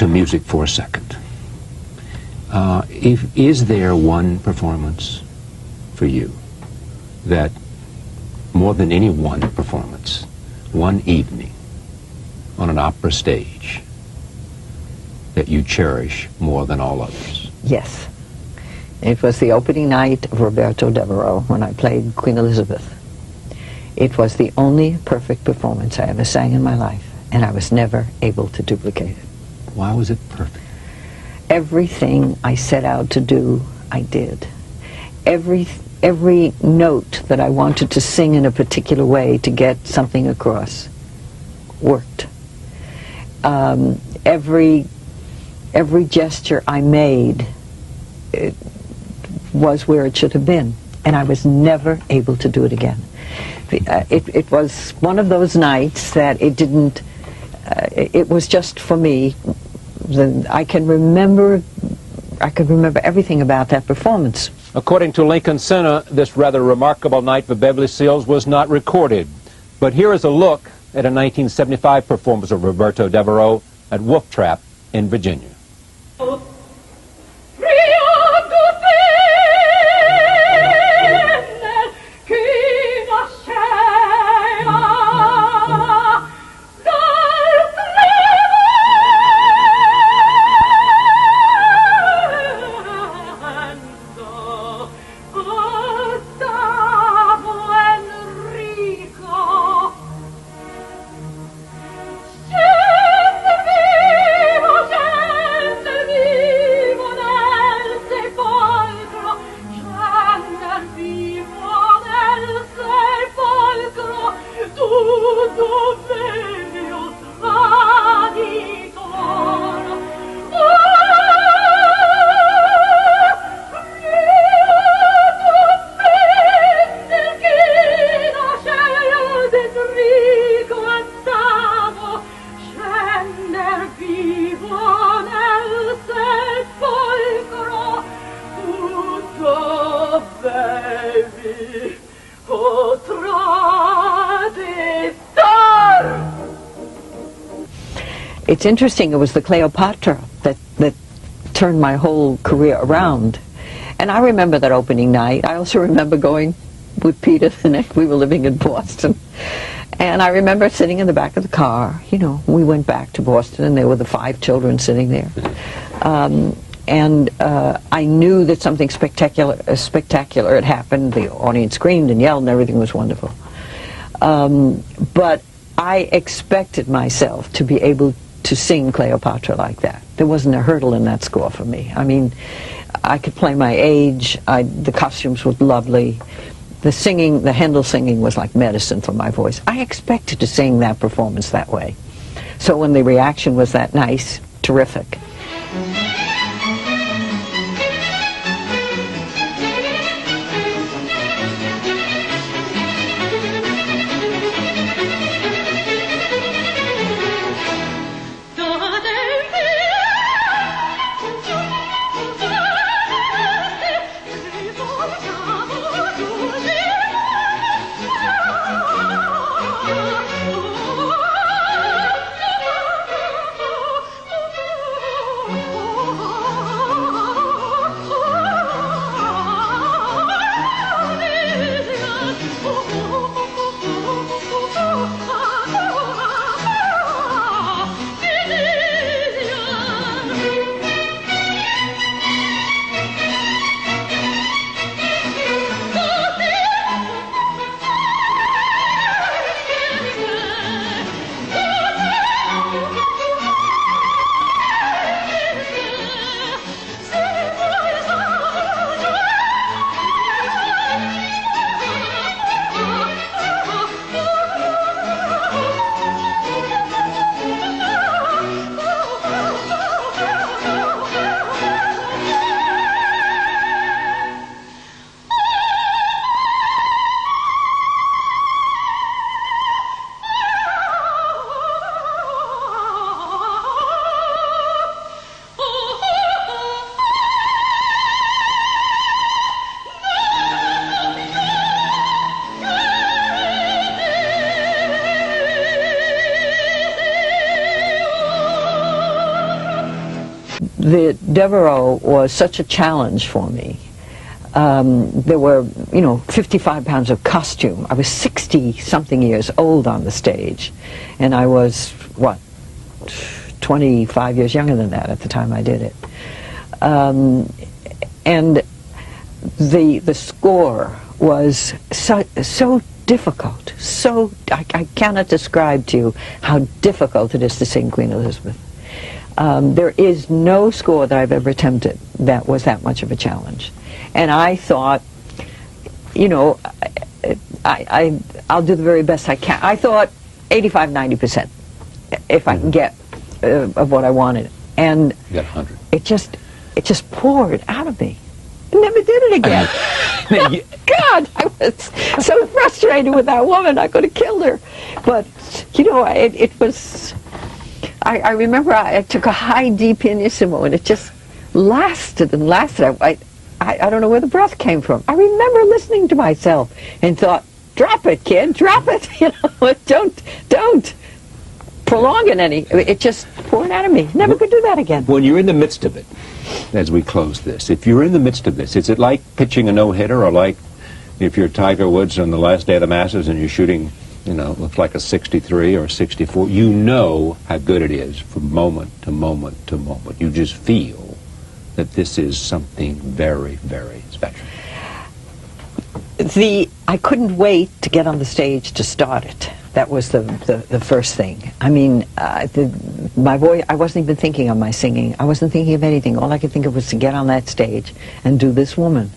to music for a second. Is there one performance for you that, more than any one performance, one evening on an opera stage, that you cherish more than all others? Yes. It was the opening night of Roberto Devereux when I played Queen Elizabeth. It was the only perfect performance I ever sang in my life, and I was never able to duplicate it. Why was it perfect? Everything I set out to do, I did. Every note that I wanted to sing in a particular way to get something across worked. Every gesture I made, it was where it should have been, and I was never able to do it again. It was one of those nights that it didn't, it was just for me. I can remember everything about that performance. According to Lincoln Center, this rather remarkable night for Beverly Sills was not recorded. But here is a look at a 1975 performance of Roberto Devereux at Wolf Trap in Virginia. It's interesting, it was the Cleopatra that turned my whole career around. And I remember that opening night. I also remember going with Peter the next, we were living in Boston. And I remember sitting in the back of the car, you know, we went back to Boston and there were the 5 children sitting there. I knew that something spectacular had happened. The audience screamed and yelled and everything was wonderful. But I expected myself to be able to sing Cleopatra like that. There wasn't a hurdle in that score for me. I mean, I could play my age, the costumes were lovely, the singing, the Handel singing was like medicine for my voice. I expected to sing that performance that way. So when the reaction was that nice, terrific. the Devereux was such a challenge for me. There were, 55 pounds of costume. I was 60-something years old on the stage, and I was, 25 years younger than that at the time I did it. And the score was so difficult, I cannot describe to you how difficult it is to sing Queen Elizabeth. There is no score that I've ever attempted that was that much of a challenge. And I thought, I'll do the very best I can. I thought 85-90% if I can get of what I wanted. And You got 100. it just poured out of me. I never did it again. God, I was so frustrated with that woman. I could have killed her. But, it was... I remember I took a high D pianissimo, and it just lasted and lasted. I don't know where the breath came from. I remember listening to myself and thought, drop it, kid, drop it. Don't prolong it any. It just poured out of me. Never could do that again. When you're in the midst of it, as we close this, if you're in the midst of this, is it like pitching a no-hitter, or like if you're Tiger Woods on the last day of the Masters and you're shooting, looks like a 63 or a 64, you know how good it is from moment to moment to moment. You just feel that this is something very, very special. I couldn't wait to get on the stage to start it. That was the first thing. I mean, my voice, I wasn't even thinking of my singing. I wasn't thinking of anything. All I could think of was to get on that stage and do this woman.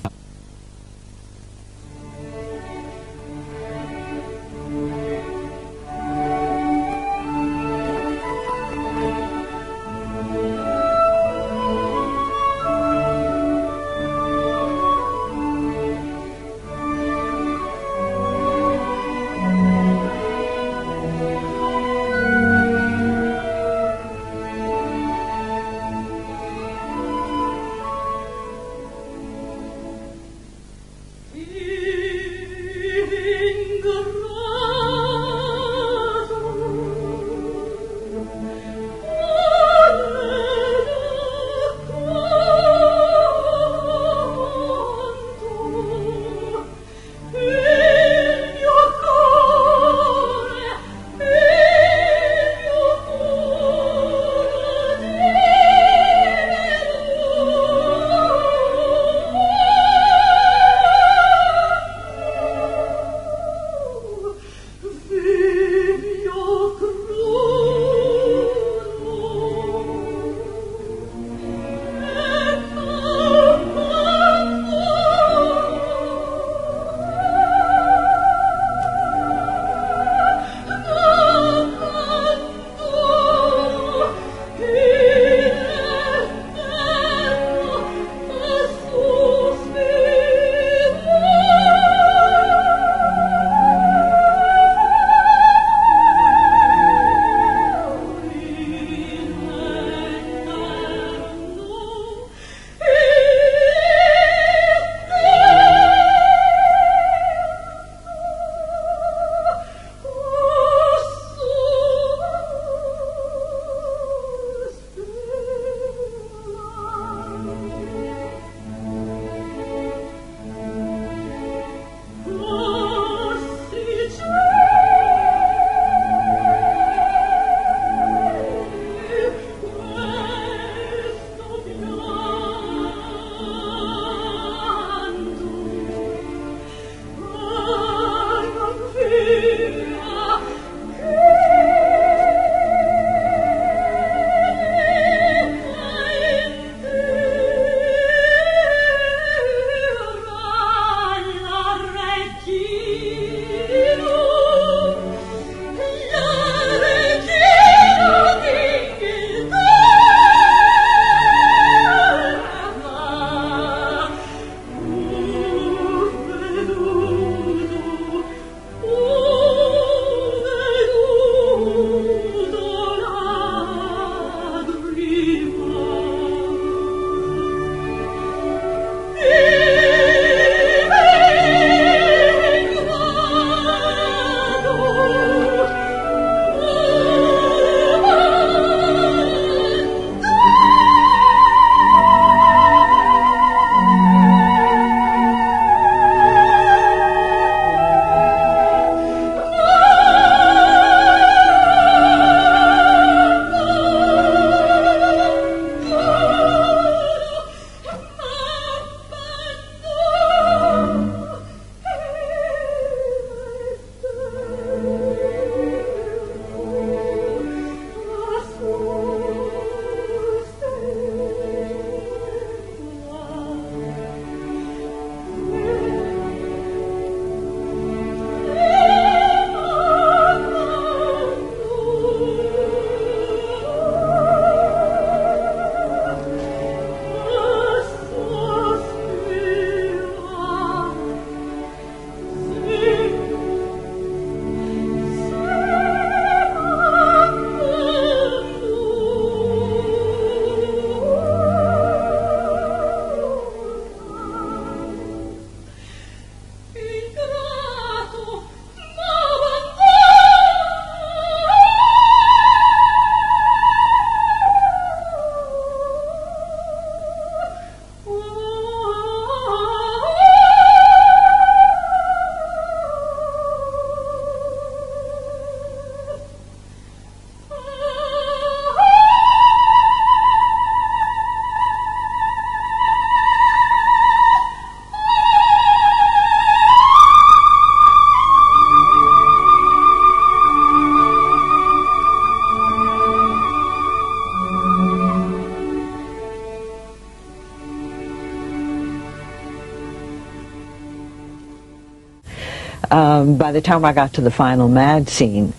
By the time I got to the final mad scene,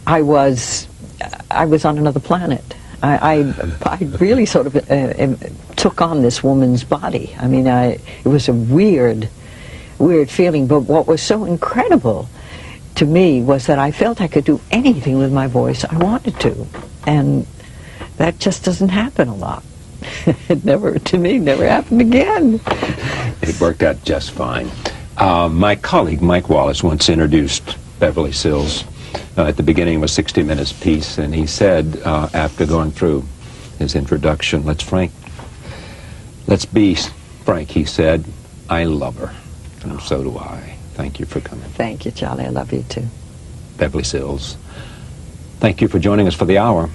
I was on another planet. I really sort of took on this woman's body. I mean, it was a weird feeling, but what was so incredible to me was that I felt I could do anything with my voice I wanted to, and that just doesn't happen a lot. It never, to me, never happened again. It worked out just fine. My colleague Mike Wallace once introduced Beverly Sills at the beginning of a 60 Minutes piece, and he said, after going through his introduction, let's be frank, he said, I love her, and so do I. Thank you for coming. Thank you, Charlie. I love you too. Beverly Sills, thank you for joining us for the hour.